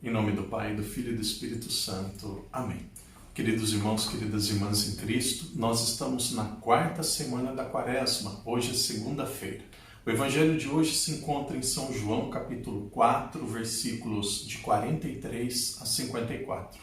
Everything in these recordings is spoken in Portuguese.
Em nome do Pai, do Filho e do Espírito Santo. Amém. Queridos irmãos, queridas irmãs em Cristo, nós estamos na quarta semana da Quaresma. Hoje é segunda-feira. O Evangelho de hoje se encontra em São João, capítulo 4, versículos de 43 a 54.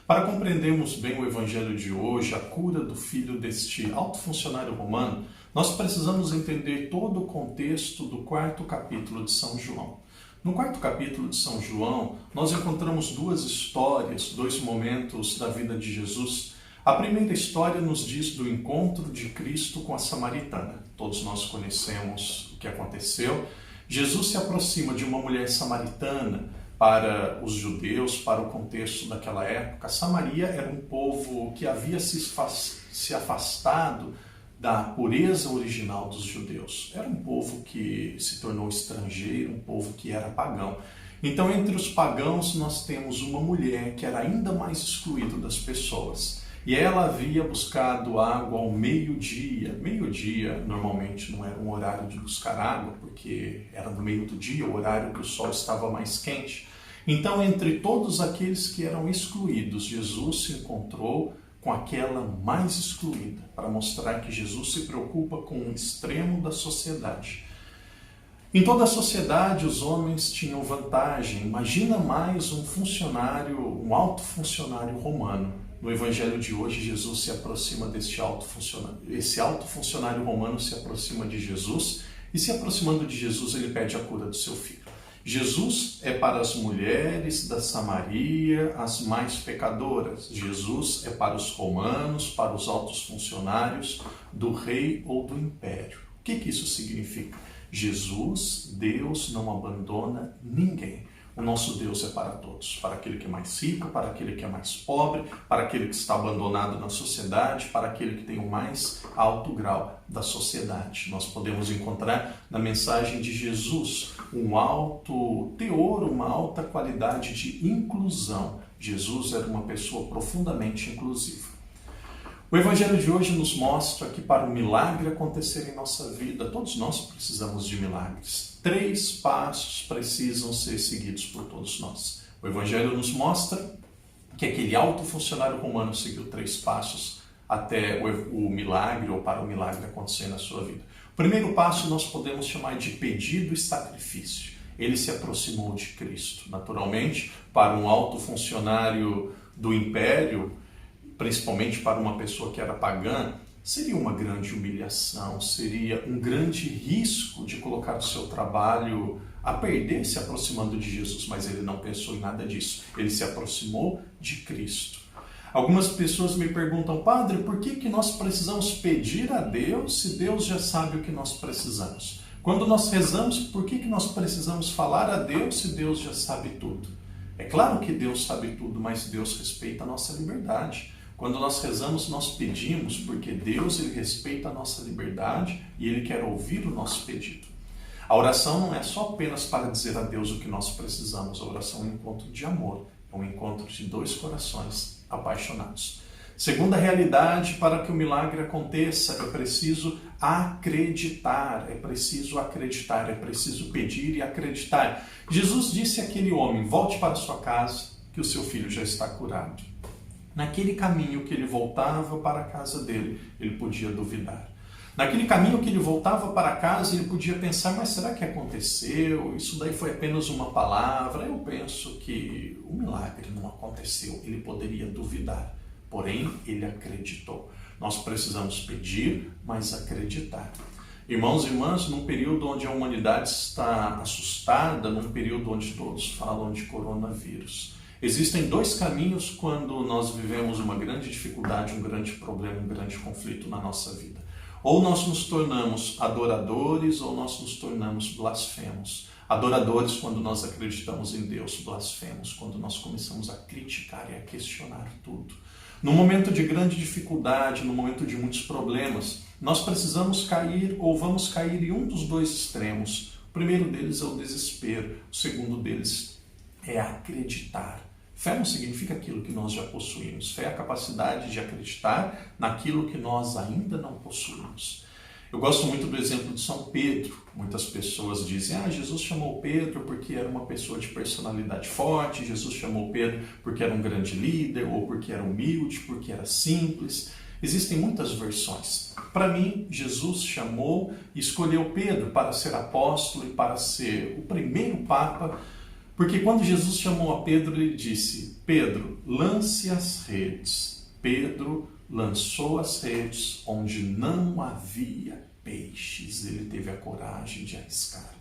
Para compreendermos bem o Evangelho de hoje, a cura do filho deste alto funcionário romano, nós precisamos entender todo o contexto do quarto capítulo de São João. No quarto capítulo de São João, nós encontramos duas histórias, dois momentos da vida de Jesus. A primeira história nos diz do encontro de Cristo com a samaritana. Todos nós conhecemos o que aconteceu. Jesus se aproxima de uma mulher samaritana. Para os judeus, para o contexto daquela época, Samaria era um povo que havia se afastado da pureza original dos judeus. Era um povo que se tornou estrangeiro, um povo que era pagão. Então, entre os pagãos, nós temos uma mulher que era ainda mais excluída das pessoas. E ela havia buscado água ao meio-dia. Meio-dia, normalmente, não era um horário de buscar água, porque era no meio do dia, o horário que o sol estava mais quente. Então, entre todos aqueles que eram excluídos, Jesus se encontrou com aquela mais excluída, para mostrar que Jesus se preocupa com o extremo da sociedade. Em toda a sociedade, os homens tinham vantagem. Imagina mais um funcionário, um alto funcionário romano. No Evangelho de hoje, Jesus se aproxima deste alto funcionário. Esse alto funcionário romano se aproxima de Jesus e, se aproximando de Jesus, ele pede a cura do seu filho. Jesus é para as mulheres da Samaria as mais pecadoras. Jesus é para os romanos, para os altos funcionários do rei ou do império. O que isso significa? Jesus, Deus, não abandona ninguém. O nosso Deus é para todos, para aquele que é mais rico, para aquele que é mais pobre, para aquele que está abandonado na sociedade, para aquele que tem o mais alto grau da sociedade. Nós podemos encontrar na mensagem de Jesus um alto teor, uma alta qualidade de inclusão. Jesus era uma pessoa profundamente inclusiva. O Evangelho de hoje nos mostra que para o milagre acontecer em nossa vida, todos nós precisamos de milagres. 3 passos precisam ser seguidos por todos nós. O Evangelho nos mostra que aquele alto funcionário romano seguiu 3 passos até o milagre ou para o milagre acontecer na sua vida. O primeiro passo nós podemos chamar de pedido e sacrifício. Ele se aproximou de Cristo. Naturalmente, para um alto funcionário do império, principalmente para uma pessoa que era pagã, seria uma grande humilhação, seria um grande risco de colocar o seu trabalho a perder se aproximando de Jesus, mas ele não pensou em nada disso. Ele se aproximou de Cristo. Algumas pessoas me perguntam, Padre, por que nós precisamos pedir a Deus se Deus já sabe o que nós precisamos? Quando nós rezamos, por que nós precisamos falar a Deus se Deus já sabe tudo? É claro que Deus sabe tudo, mas Deus respeita a nossa liberdade. Quando nós rezamos, nós pedimos, porque Deus ele respeita a nossa liberdade e Ele quer ouvir o nosso pedido. A oração não é só apenas para dizer a Deus o que nós precisamos. A oração é um encontro de amor, é um encontro de 2 corações apaixonados. Segunda realidade, para que o milagre aconteça, é preciso acreditar, é preciso pedir e acreditar. Jesus disse àquele homem, volte para sua casa, que o seu filho já está curado. Naquele caminho que ele voltava para a casa dele, ele podia duvidar. Naquele caminho que ele voltava para casa, ele podia pensar, mas será que aconteceu? Isso daí foi apenas uma palavra? Eu penso que o milagre não aconteceu. Ele poderia duvidar, porém ele acreditou. Nós precisamos pedir, mas acreditar. Irmãos e irmãs, num período onde a humanidade está assustada, num período onde todos falam de coronavírus, existem 2 caminhos quando nós vivemos uma grande dificuldade, um grande problema, um grande conflito na nossa vida. Ou nós nos tornamos adoradores ou nós nos tornamos blasfemos. Adoradores quando nós acreditamos em Deus, blasfemos quando nós começamos a criticar e a questionar tudo. No momento de grande dificuldade, no momento de muitos problemas, nós precisamos cair ou vamos cair em um dos 2 extremos. O primeiro deles é o desespero, o segundo deles é acreditar. Fé não significa aquilo que nós já possuímos. Fé é a capacidade de acreditar naquilo que nós ainda não possuímos. Eu gosto muito do exemplo de São Pedro. Muitas pessoas dizem, Jesus chamou Pedro porque era uma pessoa de personalidade forte, Jesus chamou Pedro porque era um grande líder, ou porque era humilde, porque era simples. Existem muitas versões. Para mim, Jesus chamou e escolheu Pedro para ser apóstolo e para ser o primeiro Papa, porque quando Jesus chamou a Pedro, ele disse, Pedro, lance as redes. Pedro lançou as redes onde não havia peixes. Ele teve a coragem de arriscar.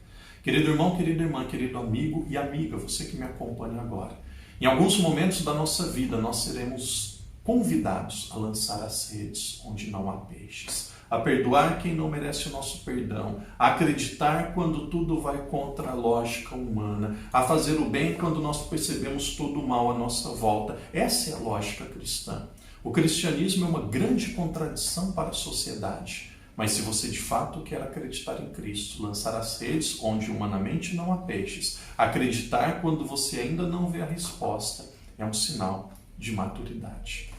Querido irmão, querida irmã, querido amigo e amiga, você que me acompanha agora, em alguns momentos da nossa vida nós seremos convidados a lançar as redes onde não há peixes, a perdoar quem não merece o nosso perdão, a acreditar quando tudo vai contra a lógica humana, a fazer o bem quando nós percebemos todo o mal à nossa volta. Essa é a lógica cristã. O cristianismo é uma grande contradição para a sociedade, mas se você de fato quer acreditar em Cristo, lançar as redes onde humanamente não há peixes, acreditar quando você ainda não vê a resposta, é um sinal de maturidade.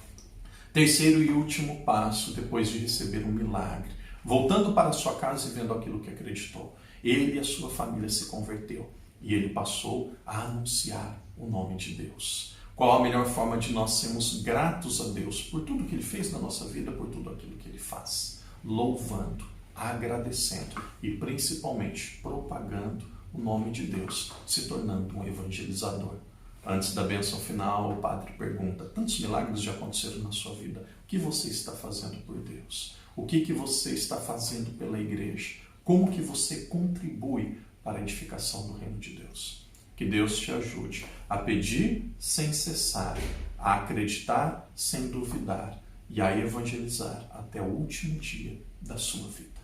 Terceiro e último passo, depois de receber um milagre, voltando para a sua casa e vendo aquilo que acreditou, ele e a sua família se converteu e ele passou a anunciar o nome de Deus. Qual a melhor forma de nós sermos gratos a Deus por tudo que Ele fez na nossa vida, por tudo aquilo que Ele faz? Louvando, agradecendo e principalmente propagando o nome de Deus, se tornando um evangelizador. Antes da bênção final, o padre pergunta, tantos milagres já aconteceram na sua vida, o que você está fazendo por Deus? O que você está fazendo pela igreja? Como que você contribui para a edificação do reino de Deus? Que Deus te ajude a pedir sem cessar, a acreditar sem duvidar e a evangelizar até o último dia da sua vida.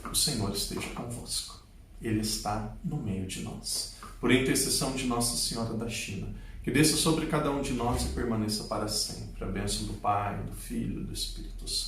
O Senhor esteja convosco. Ele está no meio de nós. Por intercessão de Nossa Senhora da China, que desça sobre cada um de nós e permaneça para sempre. A bênção do Pai, do Filho e do Espírito Santo.